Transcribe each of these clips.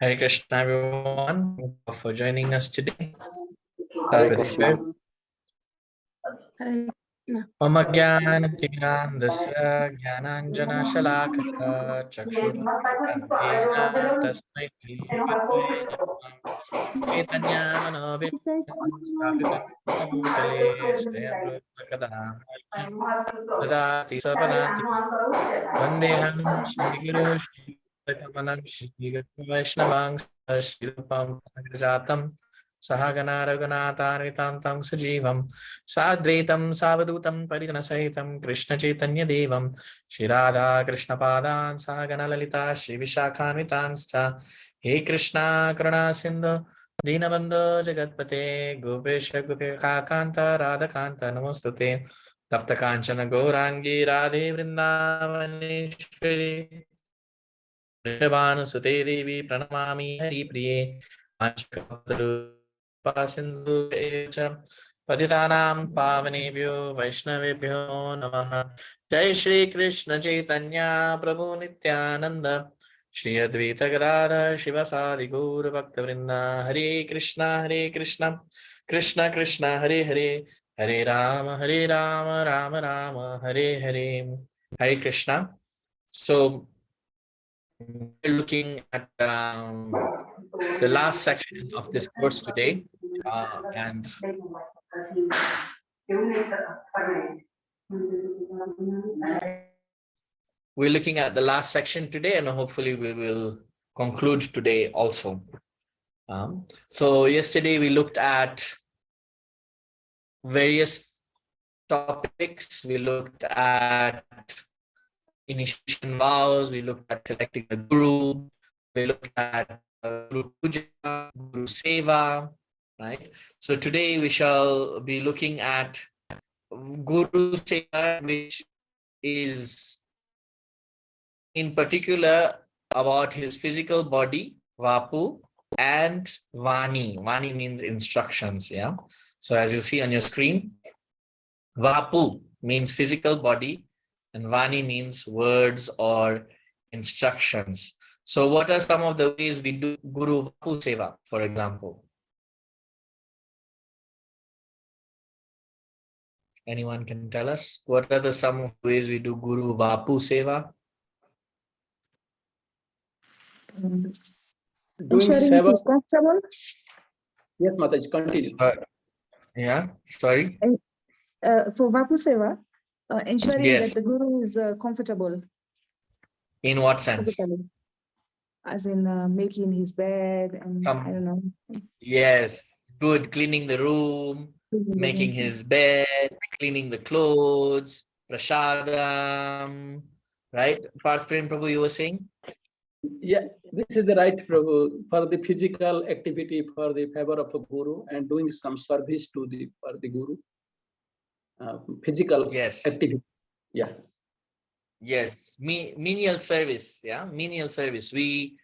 Hare Krishna, everyone. Thank you for joining us today. Hare Start with Krishna. prayer. Mama Jnanatimirandasya Jnananjanashalakaya Chakshurmilitanjena Tasmai Shri Gurave Namah Chaitanya Manovinjana Bhutale Shreyabhutakadam Dadati Sapadati Vandeham Shri Guru Shri Kamalam Shri Vaishnavang Shri Rupam Jatam Sahagana Raghunatha Tam Sajivam Sadvaitam Savadutam Parijanasahitam Krishna Chaitanya Devam Shri Radha Krishna Padan Sahagana Lalita Shri Vishakhanvitanscha He Krishna Karuna Sindhu Dinabandhu Jagatpate Gopesha Gopika Kanta Radha Kanta Namostute Tapta Kanchana Gaurangi Radhe Vrindavaneshwari Vrishabhanusute Devi Pranamami Hari Priye Sindhu Patitanam Pavanebhyo Vaishnavebhyo Namaha Jai Shri Krishna Chaitanya Prabhu Nityananda Shri Advaita Gadadhar Shivasadi Gaura Bhakta Vrinda Hare Krishna Krishna Krishna Hare Hare Hare Rama Rama Rama Hare Hare. Hare Krishna. So we're looking at the last section of this course today, and we're looking at the last section today, and hopefully we will conclude today also. So yesterday we looked at various topics. We looked at initiation vows, we looked at selecting the guru, we looked at Guru Puja, Guru Seva, right? So today we shall be looking at Guru Seva, which is in particular about his physical body, Vapu, and Vani. Vani means instructions, yeah? So as you see on your screen, Vapu means physical body, and Vani means words or instructions. So what are some of the ways we do Guru Vapu Seva, for example? Anyone can tell us? What are some of the ways we do Guru Vapu Seva? Ensuring it is comfortable. Yes, Mataji, continue. Sorry. For Vapu Seva, ensuring that the guru is comfortable. In what sense? As in making his bed and I don't know. Yes, good. Cleaning the room, making his bed, cleaning the clothes, prasadam, right? Parth Prem Prabhu, you were saying? Yeah, this is the right, Prabhu, for the physical activity for the favor of a guru and doing some service to the for the guru. Physical activity. Yeah. Yes, menial service. Yeah, menial service. We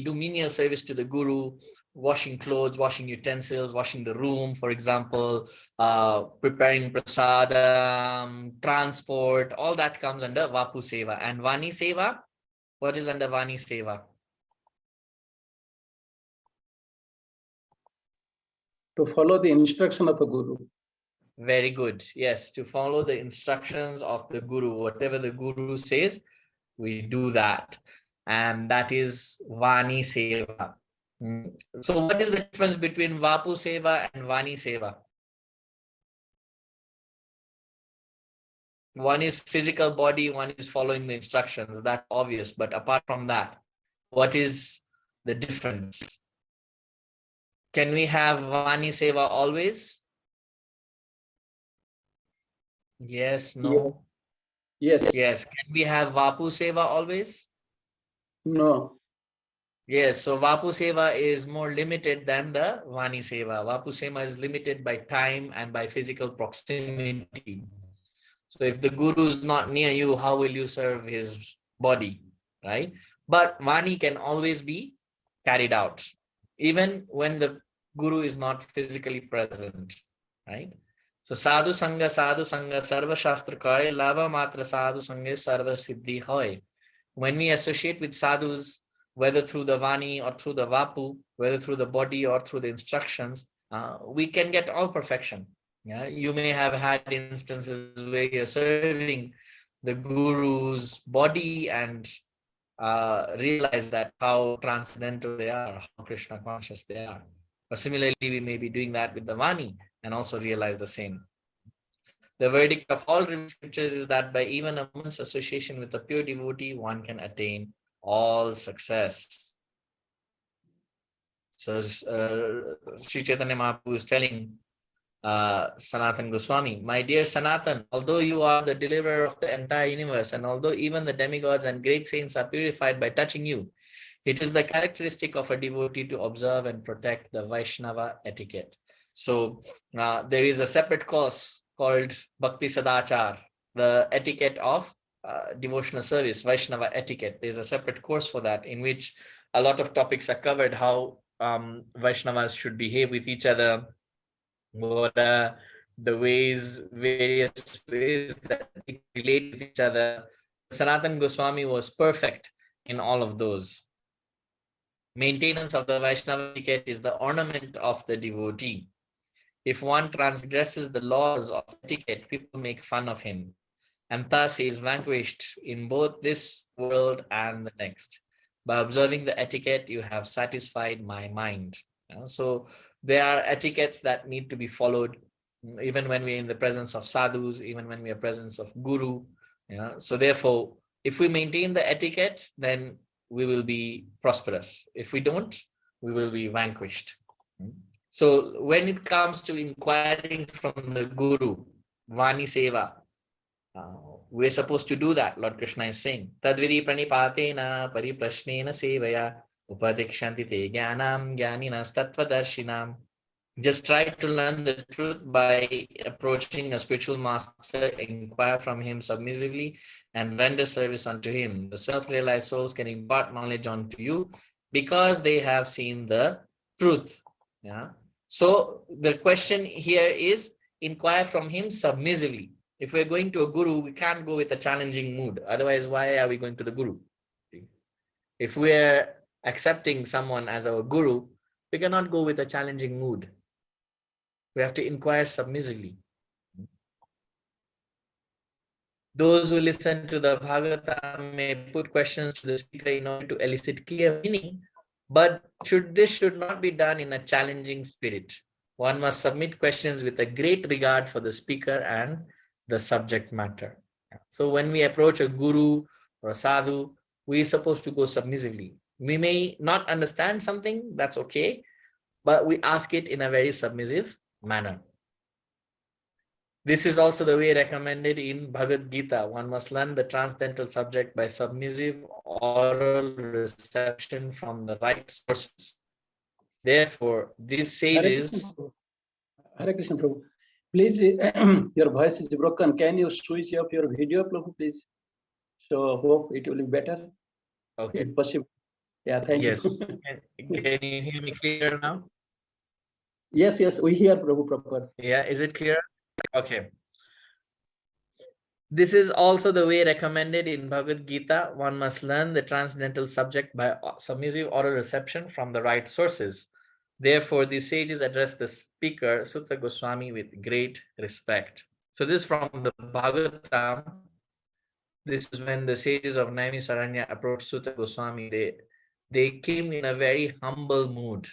do menial service to the guru, washing clothes, washing utensils, washing the room, for example, preparing prasadam, transport, all that comes under Vapu Seva. And Vani Seva, what is under Vani Seva? To follow the instruction of a guru. Very good. Yes, to follow the instructions of the guru. Whatever the guru says, we do that. And that is Vani Seva. So what is the difference between Vapu Seva and Vani Seva? One is physical body, one is following the instructions. That's obvious. But apart from that, what is the difference? Can we have Vani Seva always? Yes, no? Yes. Yes. Can we have Vapu Seva always? No. Yes, so Vapu Seva is more limited than the Vani Seva. Vapu Seva is limited by time and by physical proximity. So if the guru is not near you, how will you serve his body, right? But Vani can always be carried out, even when the guru is not physically present, right? So Sadhu Sangha, Sarva Shastra Koi, Lava Matra Sadhu Sangha, Sarva Siddhi Hoy. When we associate with sadhus, whether through the Vani or through the Vapu, whether through the body or through the instructions, we can get all perfection. Yeah, you may have had instances where you're serving the Guru's body and realize that how transcendental they are, how Krishna conscious they are. But similarly, we may be doing that with the Vani and also realize the same. The verdict of all revealed scriptures is that by even a moment's association with a pure devotee, one can attain all success. So Sri Chaitanya Mahaprabhu is telling Sanatan Goswami, my dear Sanatan, although you are the deliverer of the entire universe, and although even the demigods and great saints are purified by touching you, it is the characteristic of a devotee to observe and protect the Vaishnava etiquette. So there is a separate course called Bhakti Sadachar, the etiquette of devotional service, Vaishnava etiquette. There's a separate course for that, in which a lot of topics are covered, how Vaishnavas should behave with each other, what are the various ways that they relate with each other. Sanatan Goswami was perfect in all of those. Maintenance of the Vaishnava etiquette is the ornament of the devotee. If one transgresses the laws of etiquette, people make fun of him, and thus he is vanquished in both this world and the next. By observing the etiquette, you have satisfied my mind. So there are etiquettes that need to be followed, even when we're in the presence of sadhus, even when we are in the presence of guru. So therefore, if we maintain the etiquette, then we will be prosperous. If we don't, we will be vanquished. So when it comes to inquiring from the guru, Vani Seva, we're supposed to do that. Lord Krishna is saying, Tadvidi pranipatena pariprashnena sevaya upadikshanti te jnanam jnaninas tattvadarshinam. Just try to learn the truth by approaching a spiritual master, inquire from him submissively, and render service unto him. The self-realized souls can impart knowledge onto you because they have seen the truth. So the question here is, inquire from him submissively. If we're going to a guru, we can't go with a challenging mood. Otherwise, why are we going to the guru? If we're accepting someone as our guru, we cannot go with a challenging mood. We have to inquire submissively. Those who listen to the Bhagavata may put questions to the speaker in order to elicit clear meaning, but this should not be done in a challenging spirit. One must submit questions with a great regard for the speaker and the subject matter. So when we approach a guru or a sadhu, we're supposed to go submissively. We may not understand something, that's okay, but we ask it in a very submissive manner. This is also the way recommended in Bhagavad Gita. One must learn the transcendental subject by submissive oral reception from the right sources. Therefore, these sages... Hare Krishna Prabhu. Please, your voice is broken. Can you switch off your video, Prabhu, please? So hope it will be better. Okay. If possible. Yeah, thank you. Can you hear me clear now? Yes, we hear Prabhu proper. Yeah, is it clear? Okay. This is also the way recommended in Bhagavad Gita. One must learn the transcendental subject by submissive oral reception from the right sources. Therefore, the sages address the speaker, Sutta Goswami, with great respect. So this is from the Bhagavatam. This is when the sages of Naimi Saranya approached Sutta Goswami. They came in a very humble mood.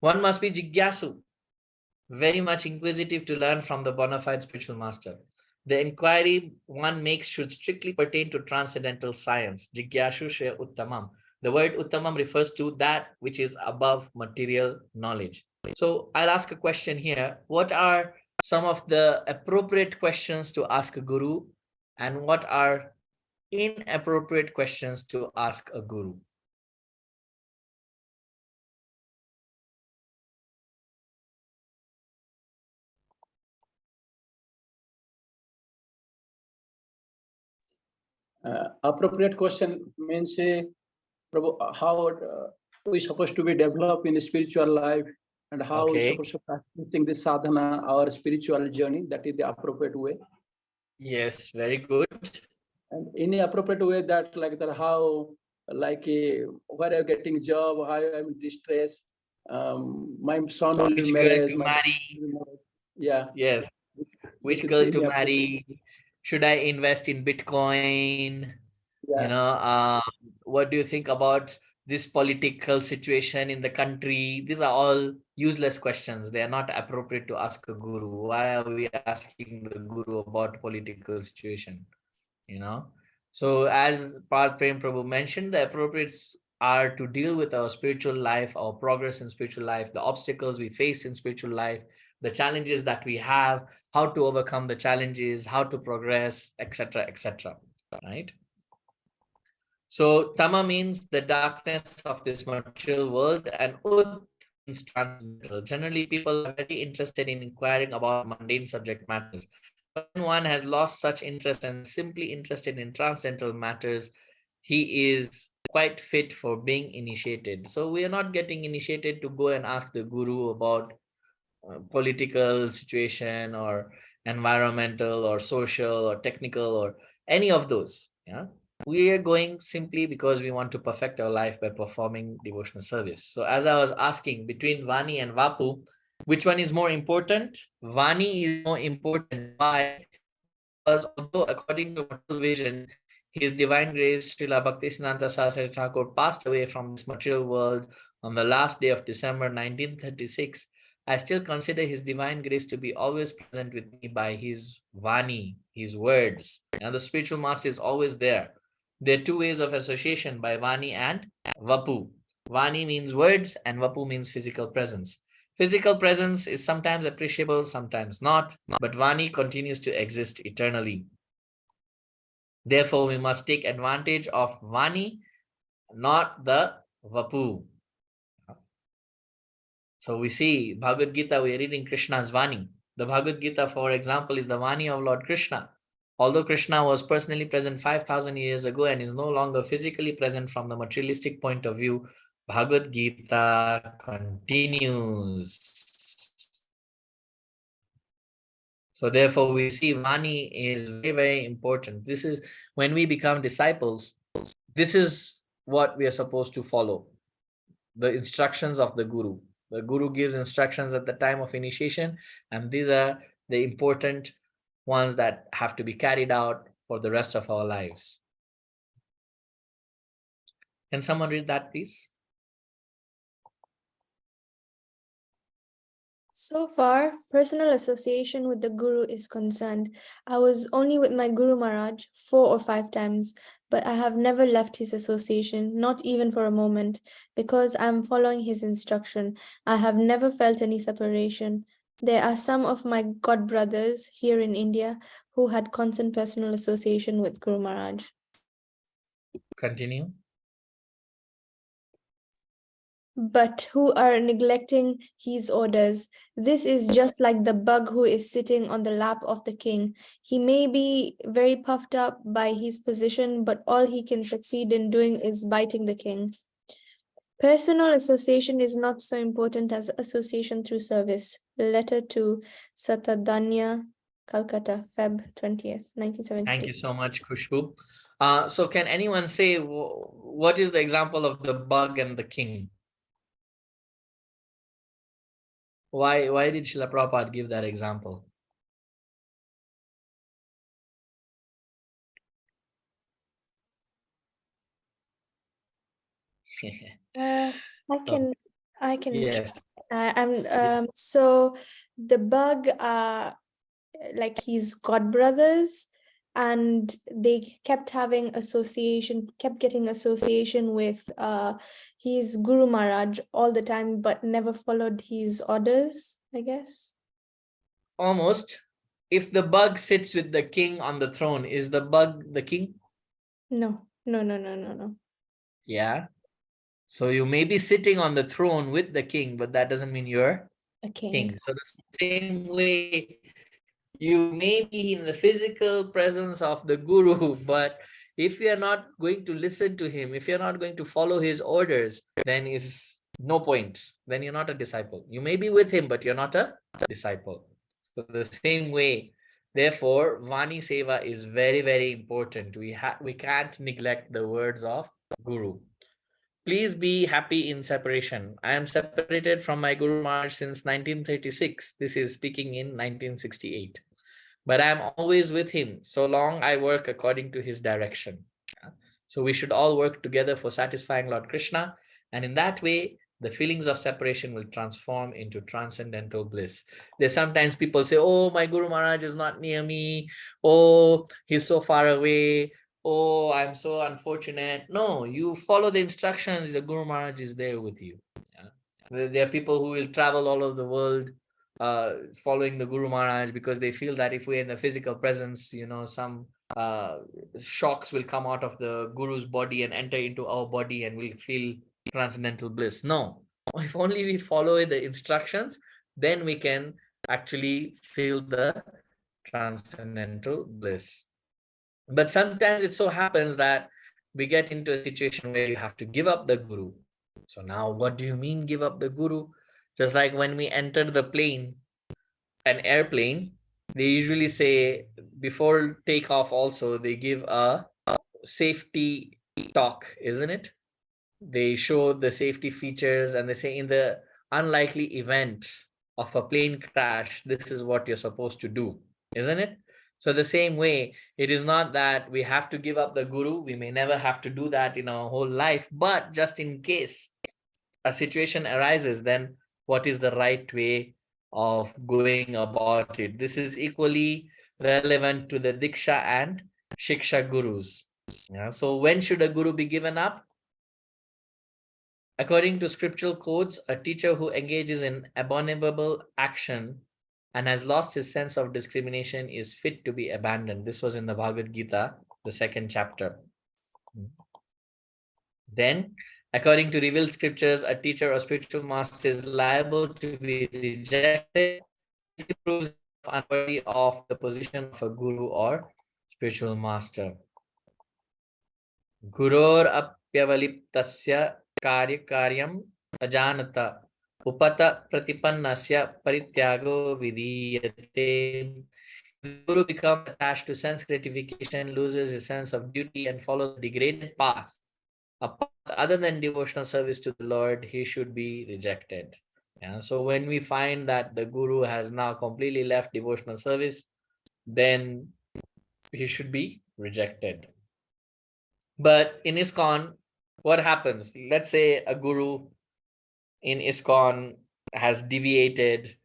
One must be jigyasu, very much inquisitive to learn from the bona fide spiritual master. The inquiry one makes should strictly pertain to transcendental science. Jigyashu Shreya Uttamam. The word Uttamam refers to that which is above material knowledge. So I'll ask a question here. What are some of the appropriate questions to ask a guru, and what are inappropriate questions to ask a guru? Appropriate question means Prabhu, how we supposed to be developed in spiritual life, and how we supposed to practicing this sadhana, our spiritual journey. That is the appropriate way. Yes, very good. And any appropriate way that like that, how like where I'm getting job, how I'm distressed. My son will Which girl marry. to marry? Yeah. Yes. This Which is girl to any appropriate. marry? Should I invest in Bitcoin? You Yeah. know, what do you think about this political situation in the country? These are all useless questions. They are not appropriate to ask a guru. Why are we asking the guru about political situation? You know, so as Parth Prem Prabhu mentioned, the appropriates are to deal with our spiritual life, our progress in spiritual life, the obstacles we face in spiritual life, the challenges that we have, how to overcome the challenges, how to progress, etc., etc. Right? So tama means the darkness of this material world, and ut means transcendental. Generally, people are very interested in inquiring about mundane subject matters. But when one has lost such interest and simply interested in transcendental matters, he is quite fit for being initiated. So we are not getting initiated to go and ask the guru about political situation or environmental or social or technical or any of those. Yeah, we are going simply because we want to perfect our life by performing devotional service. So as I was asking, between Vani and Vapu, which one is more important? Vani is more important. Why? Because although according to material vision, His Divine Grace Srila Bhaktisiddhanta Saraswati Thakur passed away from this material world on the last day of December 1936, I still consider His Divine Grace to be always present with me by His Vani, His words. And the spiritual master is always there. There are two ways of association, by Vani and Vapu. Vani means words and Vapu means physical presence. Physical presence is sometimes appreciable, sometimes not, but Vani continues to exist eternally. Therefore, we must take advantage of Vani, not the Vapu. So we see Bhagavad Gita, we are reading Krishna's Vani. The Bhagavad Gita, for example, is the Vani of Lord Krishna. Although Krishna was personally present 5,000 years ago and is no longer physically present from the materialistic point of view, Bhagavad Gita continues. So therefore, we see Vani is very, very important. This is when we become disciples, this is what we are supposed to follow. The instructions of the Guru. The Guru gives instructions at the time of initiation, and these are the important ones that have to be carried out for the rest of our lives. Can someone read that, please? So far, personal association with the Guru is concerned. I was only with my Guru Maharaj 4 or 5 times, but I have never left his association, not even for a moment, because I am following his instruction. I have never felt any separation. There are some of my god brothers here in India who had constant personal association with Guru Maharaj. Continue. But who are neglecting his orders. This is just like the bug who is sitting on the lap of the king. He may be very puffed up by his position, but all he can succeed in doing is biting the king. Personal association is not so important as association through service. Letter to Satadanya, Calcutta, Feb 20th, 1972. Thank you so much, Khushbu. So can anyone say what is the example of the bug and the king? Why did Srila Prabhupada give that example? I can Yes. so the bug like his god brothers, and they kept having association, kept getting association with his Guru Maharaj all the time, but never followed his orders, I guess. Almost. If the bug sits with the king on the throne, is the bug the king? No. Yeah. So you may be sitting on the throne with the king, but that doesn't mean you're A king. king. So the same way, you may be in the physical presence of the guru, but if you are not going to listen to him, if you're not going to follow his orders, then is no point. Then you're not a disciple. You may be with him, but you're not a disciple. So the same way, Therefore, Vani Seva is very, very important. We can't neglect the words of Guru. Please be happy in separation. I am separated from my Guru Maharaj since 1936. This is speaking in 1968. But I am always with him, so long I work according to his direction. So we should all work together for satisfying Lord Krishna. And in that way, the feelings of separation will transform into transcendental bliss. There's sometimes people say, oh, my Guru Maharaj is not near me. Oh, he's so far away. Oh, I'm so unfortunate. No, you follow the instructions. The Guru Maharaj is there with you. There are people who will travel all over the world following the Guru Maharaj because they feel that if we're in the physical presence, some shocks will come out of the Guru's body and enter into our body and we'll feel transcendental bliss. No, if only we follow the instructions, then we can actually feel the transcendental bliss. But sometimes it so happens that we get into a situation where you have to give up the Guru. So now what do you mean give up the Guru? Just like when we entered the plane, an airplane, they usually say before takeoff also, they give a safety talk, isn't it? They show the safety features and they say in the unlikely event of a plane crash, this is what you're supposed to do, isn't it? So the same way, it is not that we have to give up the Guru. We may never have to do that in our whole life, but just in case a situation arises, then what is the right way of going about it? This is equally relevant to the Diksha and Shiksha Gurus. So when should a Guru be given up? According to scriptural codes, a teacher who engages in abominable action and has lost his sense of discrimination is fit to be abandoned. This was in the Bhagavad Gita, the 2nd chapter. Then, according to revealed scriptures, a teacher or spiritual master is liable to be rejected if he proves unworthy of the position of a guru or spiritual master. Guror apyavaliptasya karyam ajanata upata pratipannasya parityago vidiyate. The Guru becomes attached to sense gratification, loses his sense of duty, and follows the degraded path, a path other than devotional service to the Lord, he should be rejected. So when we find that the Guru has now completely left devotional service, then he should be rejected. But in ISKCON, what happens? Let's say a Guru in ISKCON has deviated,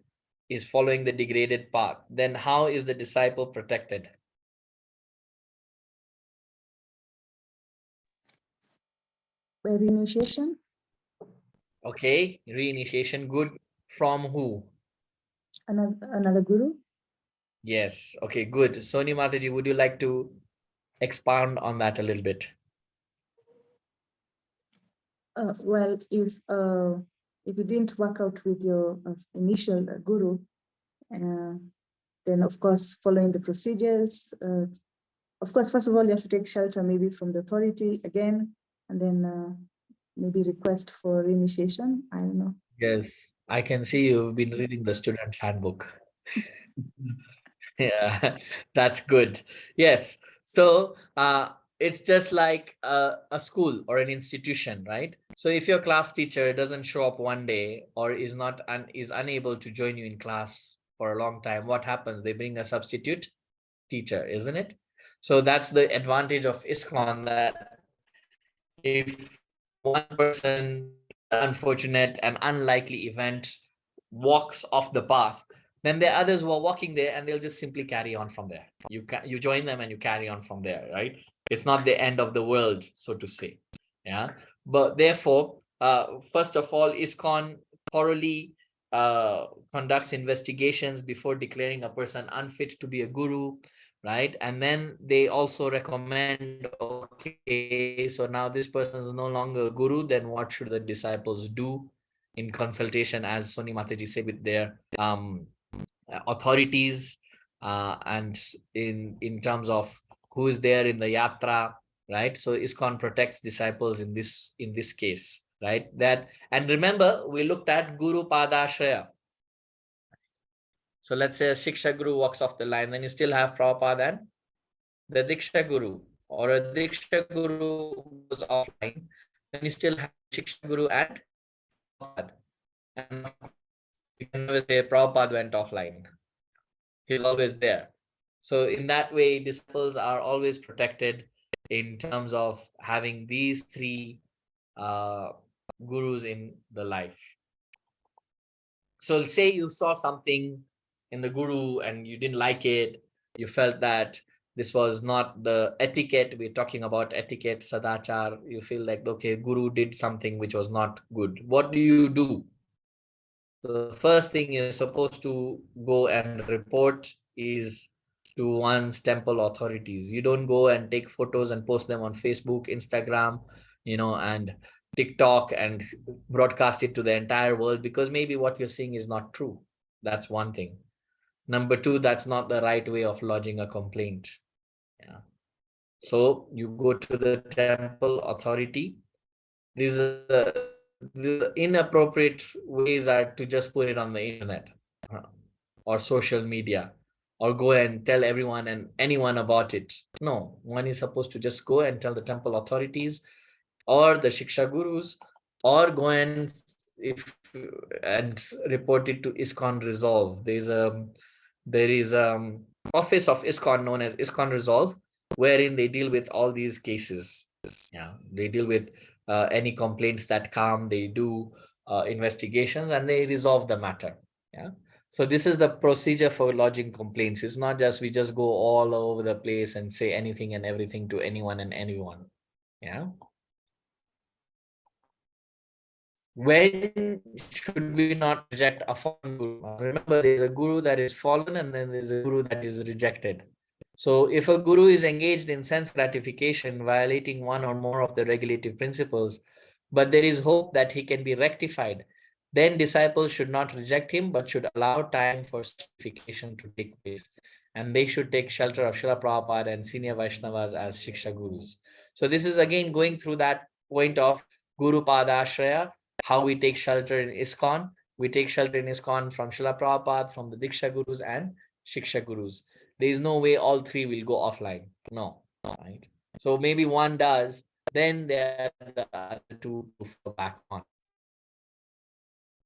is following the degraded path. Then how is the disciple protected? By reinitiation. Okay, reinitiation. Good. From who? Another Guru. Yes. Okay, good. Soni Mataji, would you like to expound on that a little bit? Well, if you didn't work out with your initial Guru, then of course following the procedures. Of course, first of all, you have to take shelter maybe from the authority again, and then maybe request for reinitiation. I don't know. Yes, I can see you've been reading the student's handbook. Yeah, that's good. Yes. So it's just like a school or an institution, right? So if your class teacher doesn't show up one day or is unable to join you in class for a long time, what happens? They bring a substitute teacher, isn't it? So that's the advantage of ISKCON, that if one person, unfortunate and unlikely event, walks off the path, then there are others who are walking there and they'll just simply carry on from there. You join them and you carry on from there, right? It's not the end of the world, so to say. Yeah. But therefore, first of all, ISKCON thoroughly conducts investigations before declaring a person unfit to be a guru, right? And then they also recommend, okay, so now this person is no longer a guru, then what should the disciples do in consultation, as Soni Mataji said, with their authorities, and in terms of who is there in the yatra, right? So ISKCON protects disciples in this case, right? That, and remember, we looked at Guru Padashraya. So let's say a Shiksha Guru walks off the line, then you still have Prabhupada and the Diksha Guru, or a Diksha Guru goes offline, then you still have Shiksha Guru and Prabhupada. And of course, you can never say Prabhupada went offline. He's always there. So in that way, disciples are always protected in terms of having these three gurus in the life. So say you saw something in the guru and you didn't like it, you felt that this was not the etiquette, we're talking about etiquette, sadachar, you feel like, okay, guru did something which was not good. What do you do? The first thing you're supposed to go and report is to one's temple authorities. You don't go and take photos and post them on Facebook, Instagram, and TikTok and broadcast it to the entire world, because maybe what you're seeing is not true. That's one thing. Number two, that's not the right way of lodging a complaint. Yeah. So you go to the temple authority. These are the inappropriate ways are to just put it on the internet or social media, or go and tell everyone and anyone about it. No, one is supposed to just go and tell the temple authorities or the Shiksha Gurus, or go and report it to ISKCON Resolve. There is office of ISKCON known as ISKCON Resolve, wherein they deal with all these cases. Yeah, they deal with any complaints that come. They do investigations and they resolve the matter. Yeah. So this is the procedure for lodging complaints. It's not just we just go all over the place and say anything and everything to anyone and anyone. Yeah. When should we not reject a fallen guru? Remember, there's a guru that is fallen and then there's a guru that is rejected. So if a guru is engaged in sense gratification, violating one or more of the regulative principles, but there is hope that he can be rectified, then disciples should not reject him, but should allow time for sanctification to take place. And they should take shelter of Srila Prabhupada and senior Vaishnavas as Shiksha Gurus. So this is again going through that point of Guru Padashraya, how we take shelter in ISKCON. We take shelter in ISKCON from Srila Prabhupada, from the Diksha Gurus and Shiksha Gurus. There is no way all three will go offline. No, right? So maybe one does, then there are the other two to fall back on.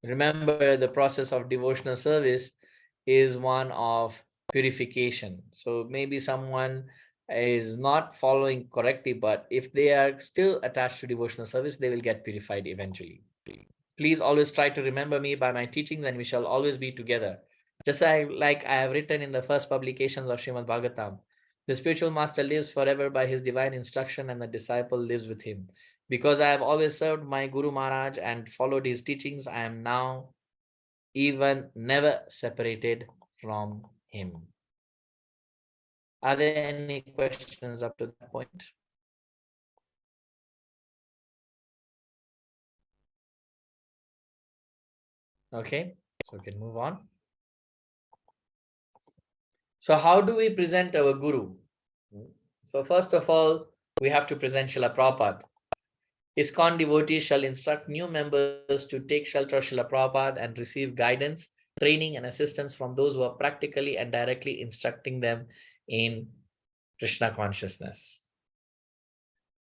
Remember, the process of devotional service is one of purification. So maybe someone is not following correctly, but if they are still attached to devotional service, they will get purified eventually. Please always try to remember me by my teachings, and we shall always be together. Just like I have written in the first publications of Srimad Bhagavatam, the spiritual master lives forever by his divine instruction, and the disciple lives with him. Because I have always served my Guru Maharaj and followed his teachings, I am now even never separated from him. Are there any questions up to that point? Okay, so we can move on. So how do we present our Guru? So first of all, we have to present Srila Prabhupada. ISKCON devotees shall instruct new members to take shelter of Srila Prabhupada and receive guidance, training, and assistance from those who are practically and directly instructing them in Krishna consciousness.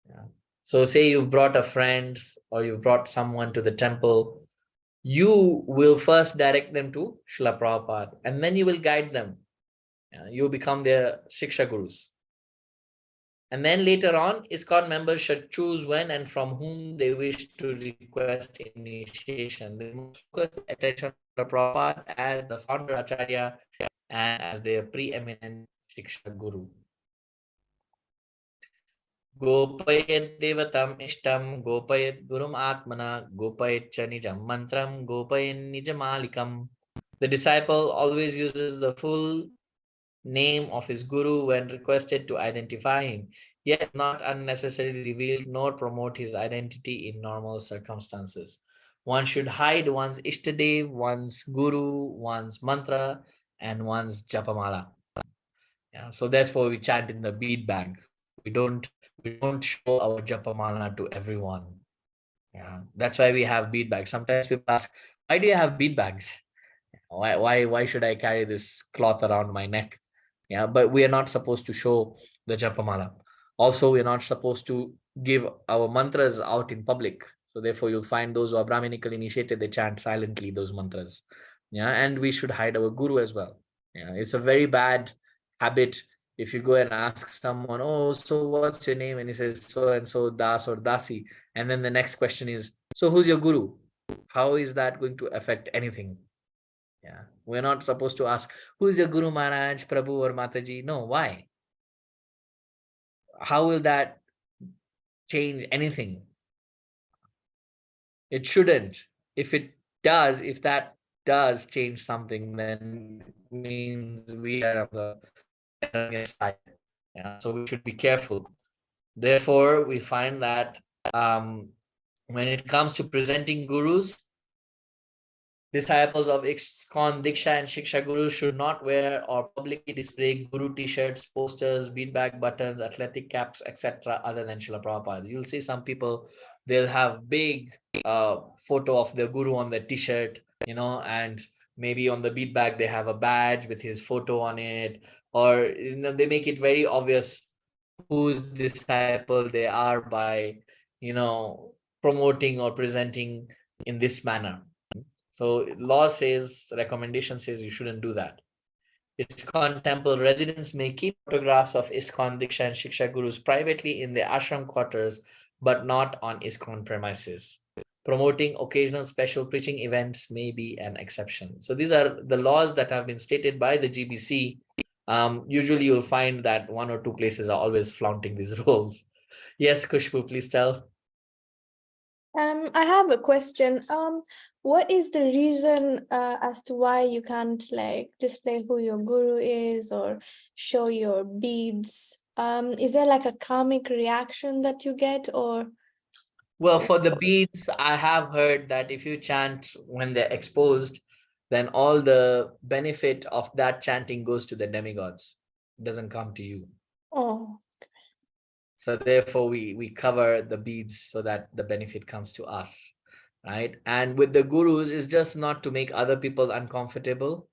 Yeah. So say you've brought a friend or you've brought someone to the temple, you will first direct them to Srila Prabhupada and then you will guide them. You become their Shiksha Gurus. And then later on, ISKCON members should choose when and from whom they wish to request initiation. They must focus attention to Prabhupada as the founder Acharya and as their preeminent Shiksha Guru. Gopayat devatam ishtam, gopayat gurum atmana, gopayat cha nijam mantram, gopayat nijamalikam. The disciple always uses the full name of his guru when requested to identify him, yet not unnecessarily reveal nor promote his identity in normal circumstances. One should hide one's Ishtadev, one's guru, one's mantra, and one's japamala. Yeah, so that's why we chant in the bead bag. We don't show our japamala to everyone. Yeah, that's why we have bead bags. Sometimes people ask, why do you have bead bags? Why should I carry this cloth around my neck? Yeah, but we are not supposed to show the japamala. Also, we are not supposed to give our mantras out in public. So therefore, you'll find those who are Brahminical initiated, they chant silently those mantras. Yeah, and we should hide our guru as well. Yeah, it's a very bad habit if you go and ask someone, oh, so what's your name? And he says so and so, Das or Dasi. And then the next question is, so who's your guru? How is that going to affect anything? Yeah, we're not supposed to ask, who's your Guru Maharaj, Prabhu or Mataji? No, why? How will that change anything? It shouldn't. If it does, if that does change something, then it means we are on the enemy side. Yeah, so we should be careful. Therefore, we find that when it comes to presenting gurus, disciples of ISKCON, Diksha and Shiksha Gurus should not wear or publicly display Guru t-shirts, posters, beadbag buttons, athletic caps, etc. other than Srila Prabhupada. You'll see some people, they'll have big photo of their Guru on their t-shirt, and maybe on the beadbag they have a badge with his photo on it, or they make it very obvious whose disciple they are by, promoting or presenting in this manner. So law says, recommendation says you shouldn't do that. ISKCON temple residents may keep photographs of ISKCON, Diksha and Shiksha Gurus privately in their ashram quarters, but not on ISKCON premises. Promoting occasional special preaching events may be an exception. So these are the laws that have been stated by the GBC. Usually you'll find that one or two places are always flaunting these rules. Yes, Kushbu, please tell. I have a question. What is the reason as to why you can't display who your guru is or show your beads? Is there like a karmic reaction that you get, or? Well, for the beads, I have heard that if you chant when they're exposed, then all the benefit of that chanting goes to the demigods. It doesn't come to you. Oh. So therefore, we cover the beads so that the benefit comes to us, right? And with the gurus, it's just not to make other people uncomfortable,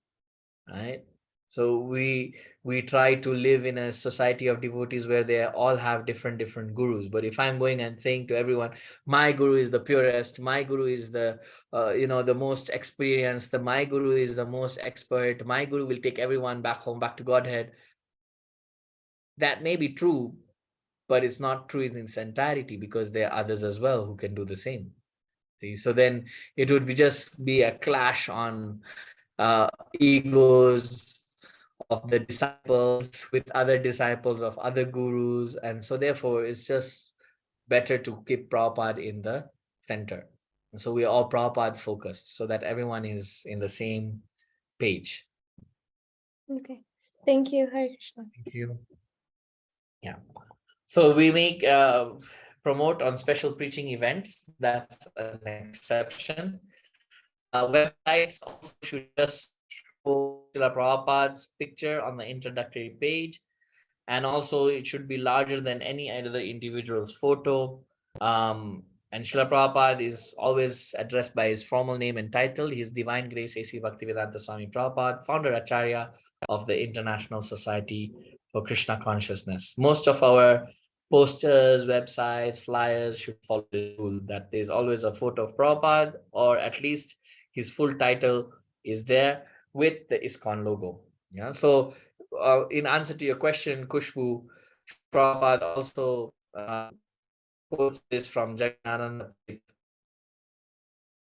right? So we try to live in a society of devotees where they all have different gurus. But if I'm going and saying to everyone, my guru is the purest, my guru is the the most experienced, my guru is the most expert, my guru will take everyone back home, back to Godhead, that may be true, but it's not true in its entirety, because there are others as well who can do the same. See, so then it would just be a clash on egos of the disciples with other disciples of other gurus, and so therefore it's just better to keep Prabhupada in the center. And so we are all Prabhupada focused, so that everyone is in the same page. Okay, thank you, Hare Krishna. Thank you. Yeah. So we make promote on special preaching events. That's an exception. Websites also should just show Srila Prabhupada's picture on the introductory page, and also it should be larger than any other individual's photo. And Srila Prabhupada is always addressed by his formal name and title. He is Divine Grace A.C. Bhaktivedanta Swami Prabhupada, founder Acharya of the International Society for Krishna Consciousness. Most of our posters, websites, flyers should follow the rule that there's always a photo of Prabhupada, or at least his full title is there with the ISKCON logo. Yeah. So in answer to your question, Kushbu, Prabhupada also quotes this from Jagannath.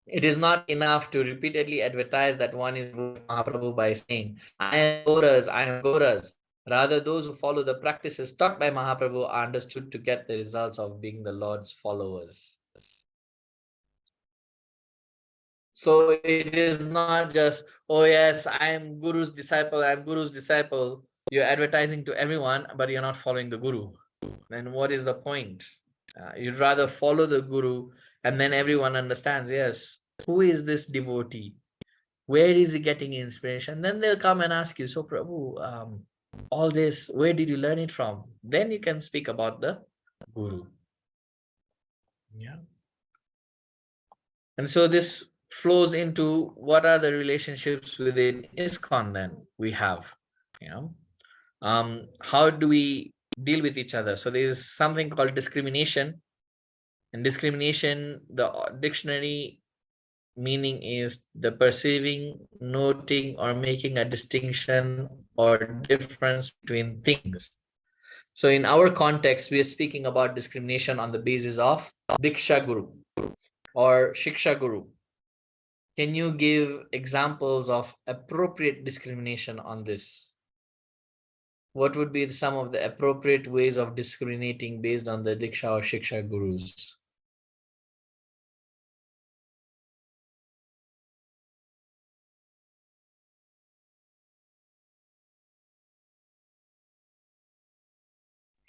It is not enough to repeatedly advertise that one is Mahaprabhu by saying, I am Gauras, I am Gauras. Rather, those who follow the practices taught by Mahaprabhu are understood to get the results of being the Lord's followers. So it is not just, oh yes, I am Guru's disciple, I am Guru's disciple. You're advertising to everyone, but you're not following the Guru. Then what is the point? You'd rather follow the Guru, and then everyone understands, yes, who is this devotee? Where is he getting inspiration? Then they'll come and ask you, so Prabhu, all this, where did you learn it from? Then you can speak about the Guru. Yeah. And so this flows into what are the relationships within ISKCON then we have, you know. How do we deal with each other? So there is something called discrimination. And discrimination, the dictionary meaning is the perceiving, noting, or making a distinction or difference between things. So in our context, we are speaking about discrimination on the basis of Diksha Guru or Shiksha Guru. Can you give examples of appropriate discrimination on this? What would be some of the appropriate ways of discriminating based on the Diksha or Shiksha Gurus?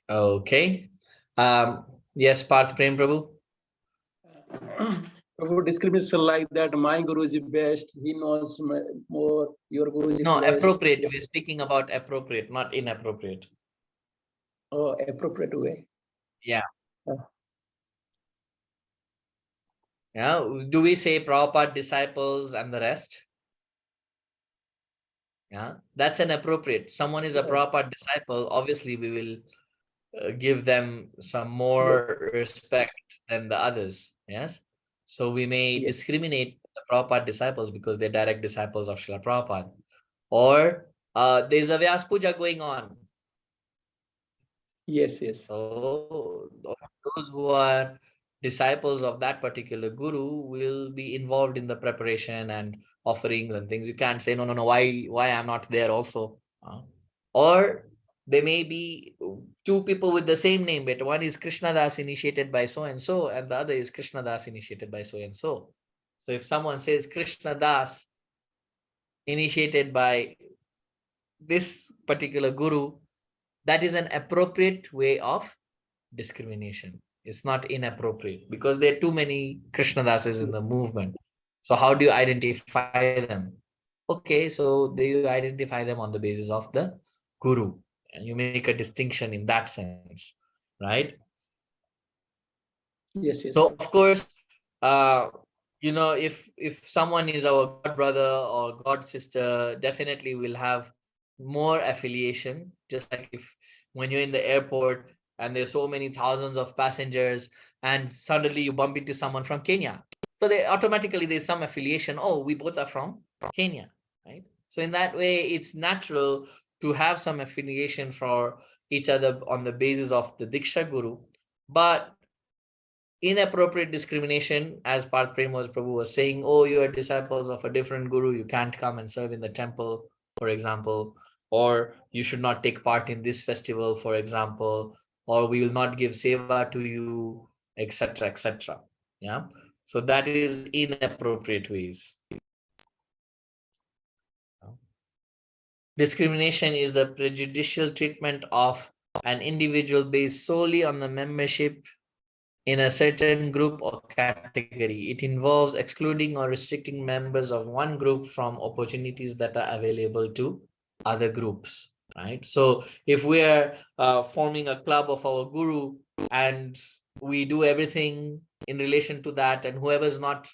Okay. Yes, Parth Prem Prabhu. Prabhu, discrimination like that, my guru is the best, he knows more, your guru is No, less. appropriate. We're speaking about appropriate, not inappropriate. Oh, appropriate way. Yeah. Uh, Yeah. Do we say Prabhupada disciples and the rest? Yeah, that's an appropriate. Someone is a Prabhupada disciple, obviously we will give them some more respect than the others. Yes. So we may discriminate the Prabhupada disciples because they're direct disciples of Srila Prabhupada. Or there's a Vyas Puja going on. Yes, yes. So those who are disciples of that particular guru will be involved in the preparation and offerings and things. You can't say, no, why I'm not there also. Or there may be two people with the same name, but one is Krishna Das initiated by so and so, and the other is Krishna Das initiated by so and so. So if someone says Krishna Das initiated by this particular guru, that is an appropriate way of discrimination. It's not inappropriate because there are too many Krishnadasas in the movement. So how do you identify them? Okay, so you identify them on the basis of the guru, and you make a distinction in that sense, right? Yes, yes. So of course, if someone is our god brother or god sister, definitely we'll have more affiliation. Just like if when you're in the airport and there's so many thousands of passengers and suddenly you bump into someone from Kenya, so they automatically there's some affiliation. Oh, we both are from Kenya, right? So in that way, it's natural to have some affiliation for each other on the basis of the Diksha Guru, but inappropriate discrimination, as Parth Premod Prabhu was saying, oh, you are disciples of a different guru, you can't come and serve in the temple, for example, or you should not take part in this festival, for example, or we will not give seva to you, etc., etc. Yeah, so that is inappropriate ways. Discrimination is the prejudicial treatment of an individual based solely on the membership in a certain group or category. It involves excluding or restricting members of one group from opportunities that are available to other groups, right? So if we are forming a club of our guru and we do everything in relation to that, and whoever's not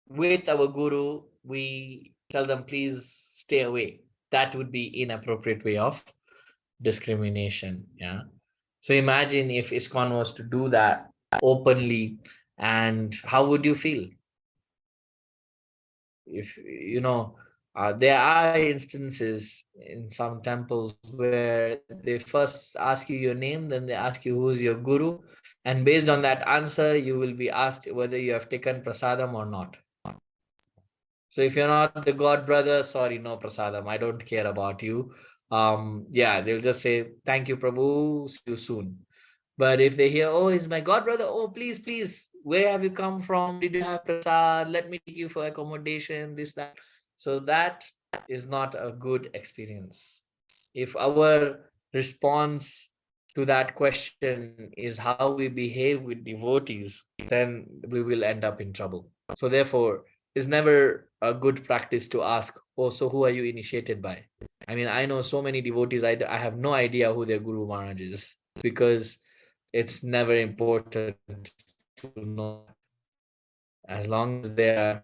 with our guru, we tell them, please stay away. That would be inappropriate way of discrimination. Yeah. So imagine if ISKCON was to do that openly, and how would you feel? If there are instances in some temples where they first ask you your name, then they ask you who's your guru, and based on that answer, you will be asked whether you have taken prasadam or not. So if you're not the god brother, sorry, no prasadam. I don't care about you. Yeah, they'll just say, thank you, Prabhu, see you soon. But if they hear, oh, he's my god brother, oh, please, please, where have you come from? Did you have prasad? Let me take you for accommodation, this, that. So that is not a good experience. If our response to that question is how we behave with devotees, then we will end up in trouble. So therefore, it's never a good practice to ask, oh, so who are you initiated by? I mean, I know so many devotees, I have no idea who their Guru Maharaj is, because it's never important to know. As long as they are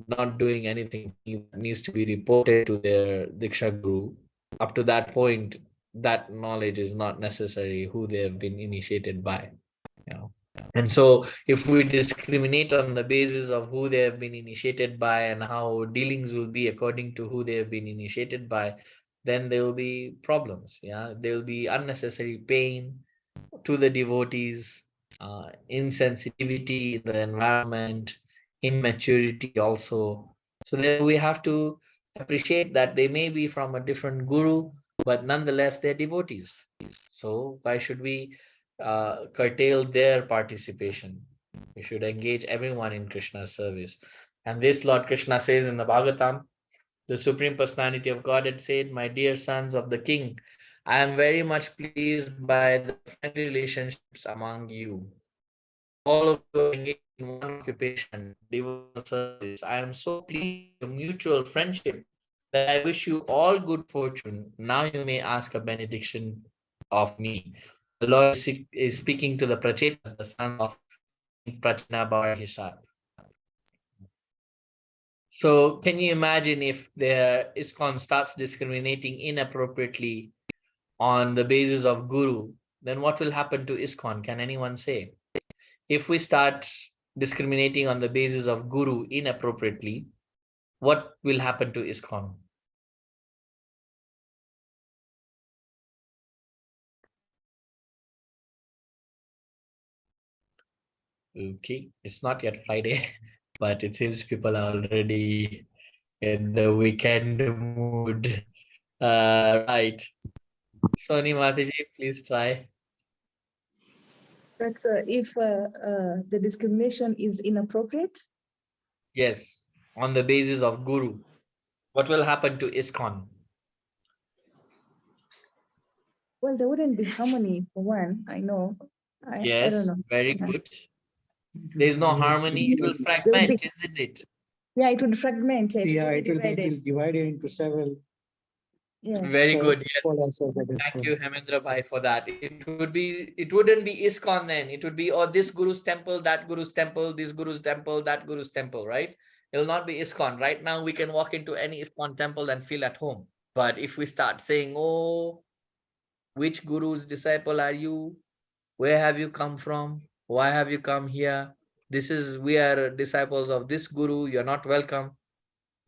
not doing anything that needs to be reported to their Diksha Guru, up to that point, that knowledge is not necessary who they have been initiated by. You know. And so if we discriminate on the basis of who they have been initiated by and how dealings will be according to who they have been initiated by, then there will be problems. Yeah, there will be unnecessary pain to the devotees, insensitivity in the environment, immaturity also. So therefore we have to appreciate that they may be from a different guru, but nonetheless they're devotees. So why should we curtail their participation? We should engage everyone in Krishna's service. And this Lord Krishna says in the Bhagavatam, the Supreme Personality of Godhead said, "My dear sons of the King, I am very much pleased by the friendly relationships among you. All of you are engaged in one occupation, devotional service. I am so pleased with your mutual friendship that I wish you all good fortune. Now you may ask a benediction of me." The Lord is speaking to the Prachetas, the son of Prachana Bharhishat. So can you imagine if the ISKCON starts discriminating inappropriately on the basis of Guru, then what will happen to ISKCON? Can anyone say? If we start discriminating on the basis of Guru inappropriately, what will happen to ISKCON? Okay, it's not yet Friday, but it seems people are already in the weekend mood. Right. Soni Mataji, please try. But if the discrimination is inappropriate, Yes, on the basis of Guru, what will happen to ISKCON? well, there wouldn't be harmony for one. I know. I don't Yes, know. very Yeah. good. There's no harmony, it will There would be, fragment, isn't it? yeah, it would fragment. It Yeah, would it will be divided. divided into several. Yes. Very So good. Yes. what also that is Thank called. you, Hemendra Bhai, for that. It wouldn't be ISKCON then. It would be, oh, this Guru's temple, that Guru's temple, this Guru's temple, that Guru's temple, right? It will not be ISKCON. Right now, we can walk into any ISKCON temple and feel at home. But if we start saying, oh, which Guru's disciple are you? Where have you come from? Why have you come here? We are disciples of this Guru. You're not welcome.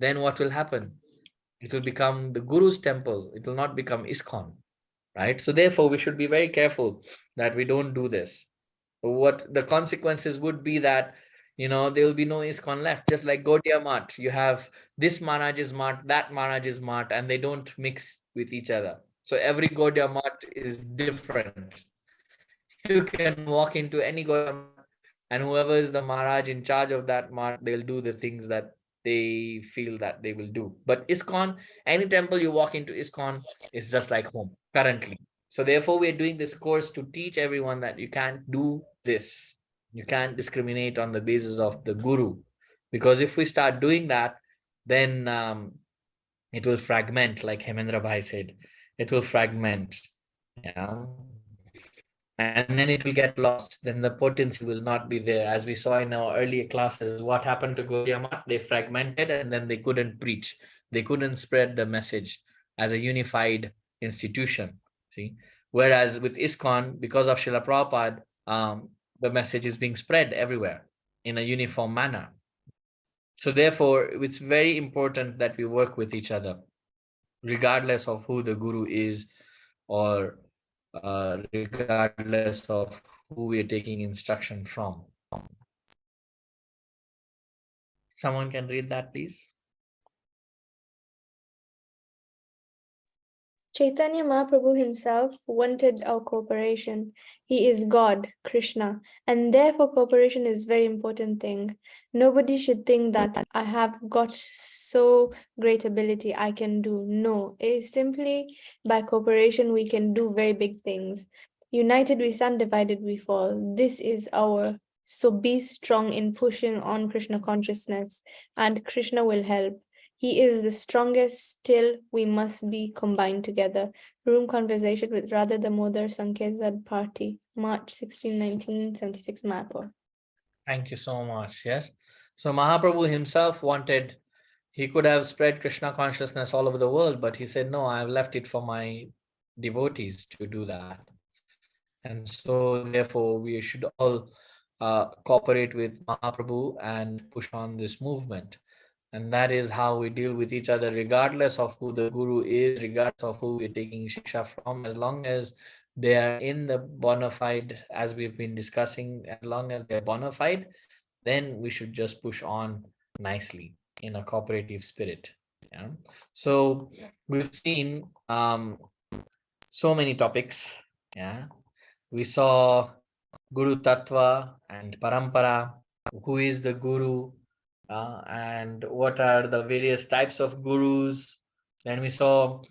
Then what will happen? It will become the Guru's temple. It will not become ISKCON, right? So therefore, we should be very careful that we don't do this. What the consequences would be that, there will be no ISKCON left. Just like Gaudiya Math, you have this Maharaj's Math, that Maharaj's Math, and they don't mix with each other. So every Gaudiya Math is different. You can walk into any Gaudiya Math, and whoever is the Maharaj in charge of that Math, they'll do the things that they feel that they will do. But ISKCON, any temple you walk into ISKCON is just like home currently. So therefore, we're doing this course to teach everyone that you can't do this. You can't discriminate on the basis of the Guru. Because if we start doing that, then it will fragment, like Hemendra Bhai said. It will fragment. Yeah. And then it will get lost. Then the potency will not be there. As we saw in our earlier classes, what happened to Gaudiya Math? They fragmented and then they couldn't preach. They couldn't spread the message as a unified institution. See, whereas with ISKCON, because of Srila Prabhupada, the message is being spread everywhere in a uniform manner. So therefore, it's very important that we work with each other, regardless of who the Guru is, or regardless of who we are taking instruction from. Someone can read that, please. Chaitanya Mahaprabhu himself wanted our cooperation. He is God, Krishna, and therefore cooperation is a very important thing. Nobody should think that I have got so great ability I can do. No, it is simply by cooperation we can do very big things. United we stand, divided we fall. This is our, so be strong in pushing on Krishna consciousness, and Krishna will help. He is the strongest, still we must be combined together. Room conversation with Radha Damodar Sankirtan Party, March 16, 1976, Mayapur. Thank you so much. Yes. So Mahaprabhu himself wanted, he could have spread Krishna consciousness all over the world, but he said, no, I've left it for my devotees to do that. And so therefore we should all cooperate with Mahaprabhu and push on this movement. And that is how we deal with each other, regardless of who the guru is, regardless of who we're taking shiksha from, as long as they are in the bona fide, as we've been discussing, as long as they're bona fide, then we should just push on nicely in a cooperative spirit. Yeah. So we've seen so many topics. Yeah. We saw Guru Tattva and Parampara, who is the Guru, and what are the various types of Gurus. Then we saw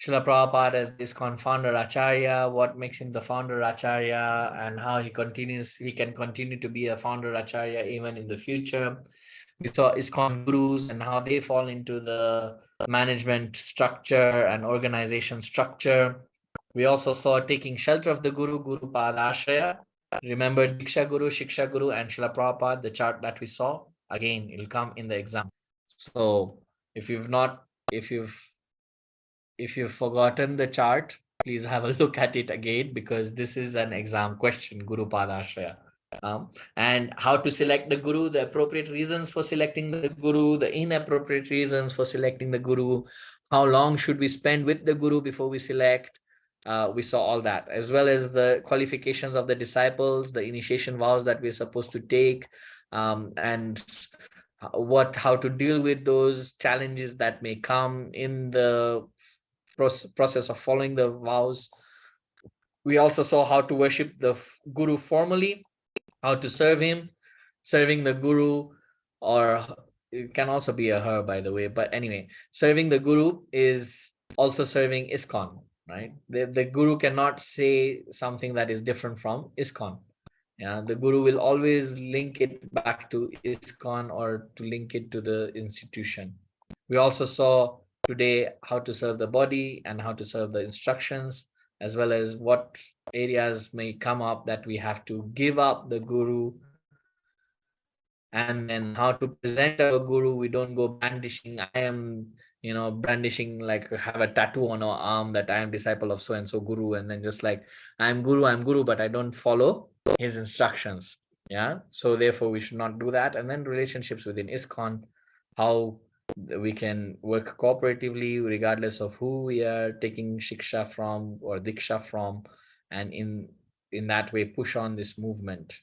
Srila Prabhupada as this founder Acharya, what makes him the founder Acharya, and how he can continue to be a founder Acharya even in the future. We saw ISKCON Gurus and how they fall into the management structure and organization structure. We also saw taking shelter of the Guru, Guru Padashraya. Remember Diksha Guru, Shiksha Guru, and Srila Prabhupada, the chart that we saw. Again, it'll come in the exam. So if you've forgotten the chart, please have a look at it again, because this is an exam question, Guru Padashraya. And how to select the Guru, the appropriate reasons for selecting the Guru, the inappropriate reasons for selecting the Guru, how long should we spend with the Guru before we select. We saw all that, as well as the qualifications of the disciples, the initiation vows that we're supposed to take, and how to deal with those challenges that may come in the process of following the vows. We also saw how to worship the Guru formally, how to serve him, serving the Guru, or it can also be a her, by the way. But anyway, serving the Guru is also serving ISKCON, right? The Guru cannot say something that is different from ISKCON. Yeah, the Guru will always link it back to ISKCON or to link it to the institution. We also saw today how to serve the body and how to serve the instructions, as well as what areas may come up that we have to give up the Guru, and then how to present our Guru. We don't go brandishing. I am, brandishing, like have a tattoo on our arm that I am disciple of so and so Guru, and then just like I'm Guru, but I don't follow his instructions. Yeah. So therefore we should not do that. And then relationships within ISKCON, how we can work cooperatively regardless of who we are taking shiksha from or diksha from, and in that way push on this movement.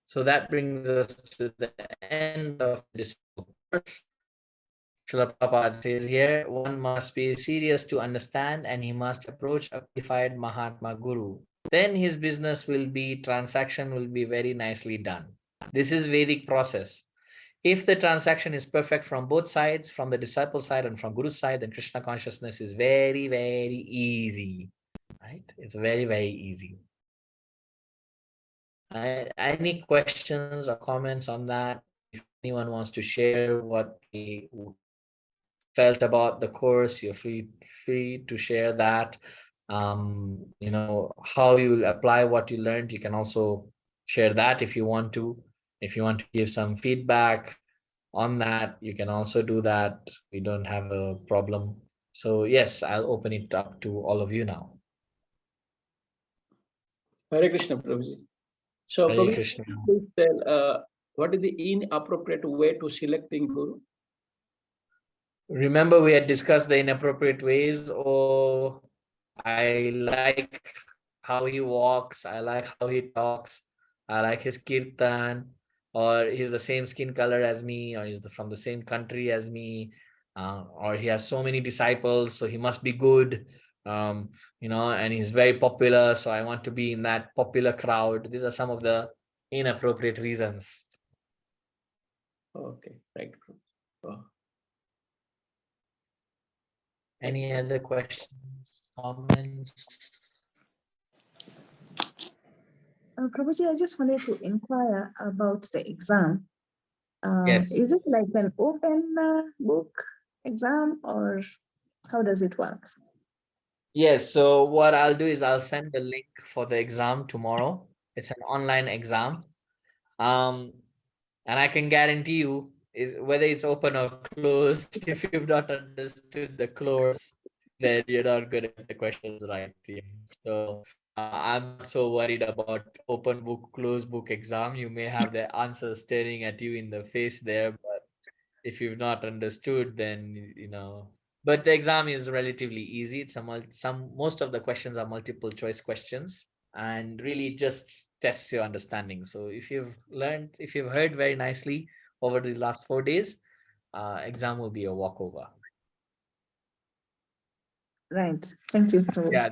So that brings us to the end of this course. Srila Prabhupada says here, one must be serious to understand, and he must approach a qualified Mahatma Guru. Then his business transaction will be very nicely done. This is Vedic process. If the transaction is perfect from both sides, from the disciple side and from Guru's side, then Krishna consciousness is very, very easy, right? It's very, very easy. Any questions or comments on that? If anyone wants to share what they felt about the course, you're free to share that. How you apply what you learned, you can also share that if you want to. If you want to give some feedback on that, you can also do that. We don't have a problem. So yes, I'll open it up to all of you now. Hare Krishna, Prabhuji. So, Hare Prabhuji, Krishna. please tell what is the inappropriate way to selecting Guru? Remember, we had discussed the inappropriate ways. Or I like how he walks, I like how he talks, I like his kirtan, or he's the same skin color as me, or he's from the same country as me, or he has so many disciples, so he must be good, and he's very popular, so I want to be in that popular crowd. These are some of the inappropriate reasons. Okay, right. Oh. Any other questions, comments? Prabhuji, I just wanted to inquire about the exam. Yes. Is it like an open book exam, or how does it work? Yes, so what I'll do is I'll send the link for the exam tomorrow. It's an online exam. And I can guarantee you, whether it's open or closed, if you've not understood the close, then you're not going to get the questions right. Yeah. So I'm not so worried about open book, closed book exam. You may have the answer staring at you in the face there, but if you've not understood, then but the exam is relatively easy. It's most of the questions are multiple choice questions, and really just tests your understanding. So if you've heard very nicely over the last 4 days, exam will be a walkover. Right. Thank you. Prabhu. Yeah,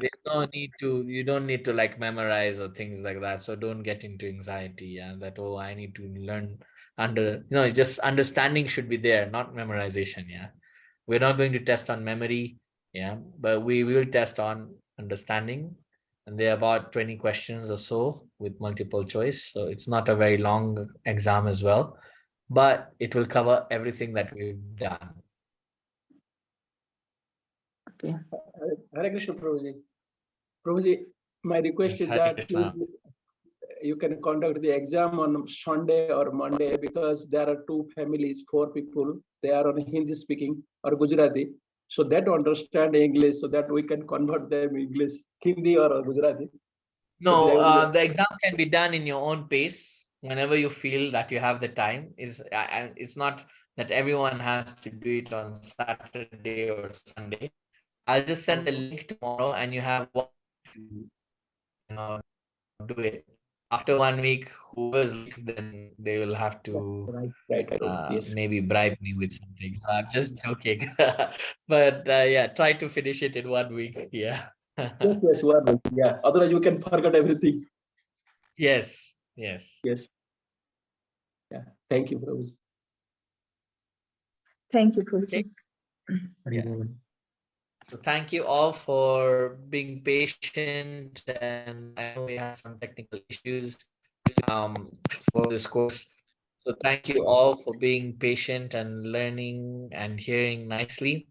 you don't need to like memorize or things like that. So don't get into anxiety and that, oh, I need to learn just understanding should be there, not memorization. Yeah. We're not going to test on memory. Yeah. But we will test on understanding. And there are about 20 questions or so with multiple choice. So it's not a very long exam as well, but it will cover everything that we've done. Okay. Hare Krishna, Prabhuji. Prabhuji, my request is that you can conduct the exam on Sunday or Monday, because there are two families, 4 people. They are on Hindi speaking or Gujarati. So that understand English, so that we can convert them English, Hindi or Gujarati. No, the exam can be done in your own pace whenever you feel that you have the time. It's not that everyone has to do it on Saturday or Sunday. I'll just send the link tomorrow, and you have 1 week to do it. After 1 week, whoever's late, then they will have to right. Yes. maybe bribe me with something. So I'm just joking, but yeah, try to finish it in 1 week. Yeah. Yes, 1 week. Yeah. Otherwise, you can forget everything. Yes. Yeah. Thank you, Prabhuji. Thank you, Prabhuji. Yeah. So thank you all for being patient, and I know we had some technical issues for this course. So thank you all for being patient and learning and hearing nicely.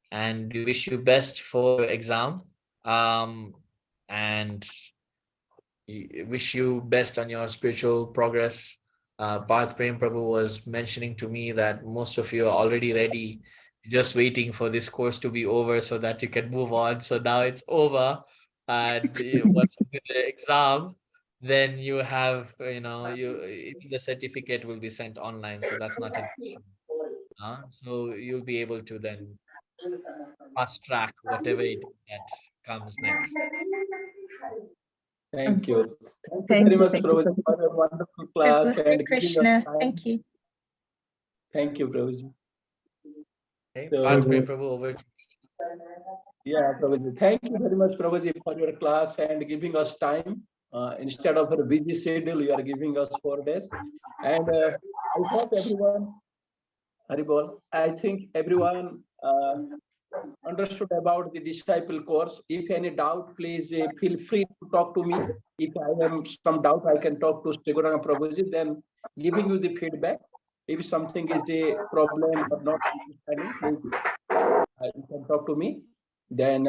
And we wish you best for your exam. And wish you best on your spiritual progress. Parth Prem Prabhu was mentioning to me that most of you are already ready, just waiting for this course to be over so that you can move on. So now it's over, and once you do the exam, then you have, the certificate will be sent online. So that's not an issue. So you'll be able to then fast track whatever it is that comes next. Thank you. Thank Very you. much, Thank you, Prabhuji, for your wonderful class Hare and giving us Krishna. time. Thank you. Thank you, Prabhuji. Okay, So- Parth Prem Prabhu, over to Yeah, Prabhuji. Thank you very much, Prabhuji, for your class and giving us time. Instead of a busy schedule, you are giving us 4 days. And I hope everyone, Haribol, I think everyone understood about the disciple course. If any doubt, please feel free to talk to me. If I have some doubt, I can talk to Sri Gauranga Prabhuji, then giving you the feedback. If something is a problem or not understanding, you can talk to me. Then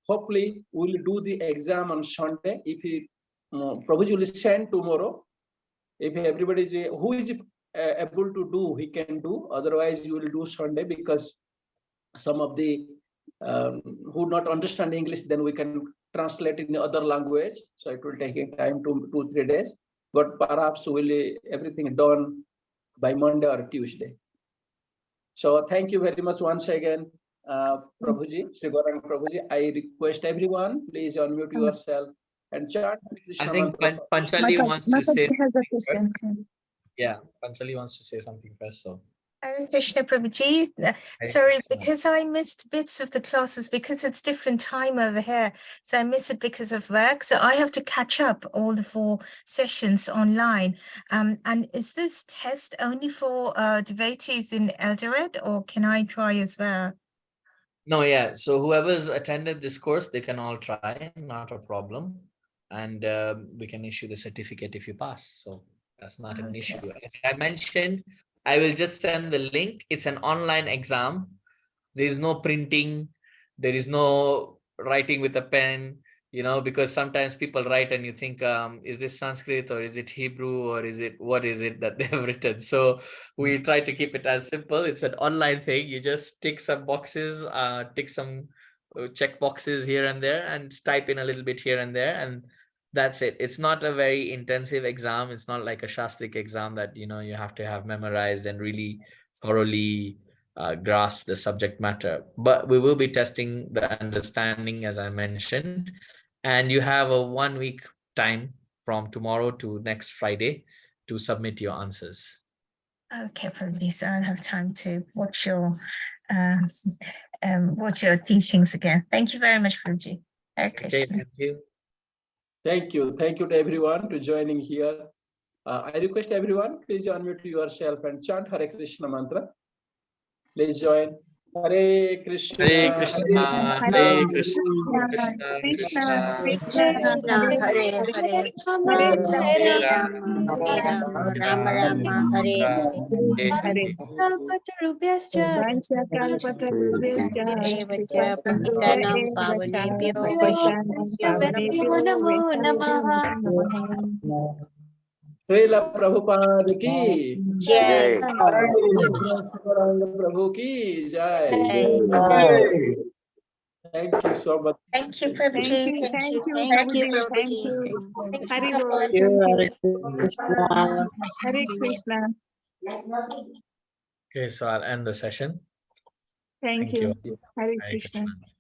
hopefully we'll do the exam on Sunday. If Prabhuji will send tomorrow. If everybody is who is able to do, he can do. Otherwise, you will do Sunday, because some of the who not understand English, then we can translate in other language. So it will take time to 2-3 days. But perhaps will everything done by Monday or Tuesday. So thank you very much once again, Prabhuji, Sri Gauranga Prabhuji. I request everyone, please unmute yourself and chant Krishna I think mantra. Panchali wants to say has a question. first. Yeah, Panchali wants to say something first. So Hare Krishna Prabhuji. Sorry, because I missed bits of the classes because it's different time over here. So I miss it because of work. So I have to catch up all the 4 sessions online. And is this test only for devotees in Eldoret, or can I try as well? no, yeah. So whoever's attended this course, they can all try, not a problem. And we can issue the certificate if you pass. So that's not an issue. As I mentioned, I will just send the link. It's an online exam. There is no printing. There is no writing with a pen. because sometimes people write and you think, is this Sanskrit or is it Hebrew or what is it that they've written? So we try to keep it as simple. It's an online thing. You just tick some boxes, tick some check boxes here and there, and type in a little bit here and there, and that's it. It's not a very intensive exam. It's not like a Shastrik exam that you have to have memorized and really thoroughly grasp the subject matter. But we will be testing the understanding, as I mentioned, and you have a 1 week time from tomorrow to next Friday to submit your answers. Okay, Prabhuji, so I'll have time to watch your teachings again. Thank you very much, Prabhuji. Hare Okay, Krishna. thank you. Thank you. Thank you to everyone to joining here. I request everyone, please unmute yourself and chant Hare Krishna mantra. Please join. Hare Krishna. Hare Krishna, Hare Krishna, Krishna, Krishna Krishna, Hare Hare, Hare Hare Ram, Rama, Rama Rama, Hare Hare Vanchakalpatarubhyascha, Krishna. Kripasindhubhya Patitanam eva cha, pavanebhyo Patitanam pavanebhyo Vaishnavibhyo namaha. Srila Prabhupada ki. Jai. Gauranga Prabhu ki jai. Thank you so much. Thank you, Prabhuji. Thank you, Thank you, Prabhuji, thank Prabhuji. you. Hari Bol, Hare Krishna. Okay, so I'll end the session. Thank Thank you. you. Hare Hare Krishna. Krishna.